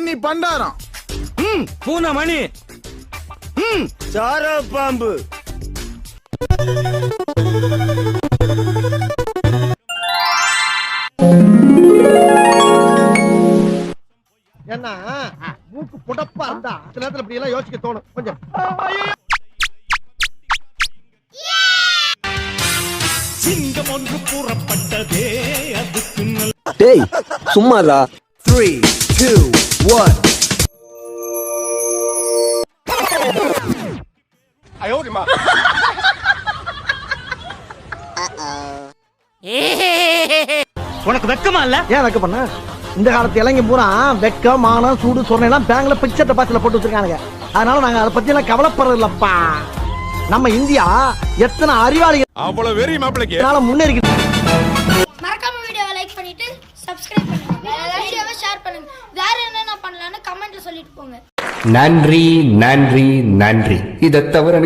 தண்ணி பண்டாரம். பூனை மணி. சார பாம்பு. என்ன மூக்கு புடப்பா இருந்தா சில நேரத்துல இப்படி எல்லாம் யோசிக்க தோணும் கொஞ்சம். சிங்கம் ஒன்று கூறப்பட்டதே அதுக்கு டேய் சும்மாடா. 3 2 1 அயோடிமா. உனக்கு வெக்கமா இல்ல? ஏன் வெக்க பண்ண? இந்த காலத்து இளைஞ பூரா வெக்கம் மானம் சூடு சொன்னெல்லாம் பேங்க்ல பிக்சர் டெபாசிட்ல போட்டு வச்சிருக்கானுங்க. அதனால நாங்க அதை பத்தி எல்லாம் கவலைப்படுறது இல்லப்பா. நம்ம இந்தியா எத்தனை அறிவாளிகள் அவ்வளவு வெறி மாப்பிளைக்கு முன்னேறி. மறக்காம வீடியோவை லைக் பண்ணிட்டு சப்ஸ்கிரைப் பண்ணுங்க. வீடியோவை ஷேர் பண்ணுங்க. வேற என்னென்ன பண்ணலாம்னு கமெண்ட்ல சொல்லிட்டு போங்க. நன்றி நன்றி நன்றி. இதை தவிர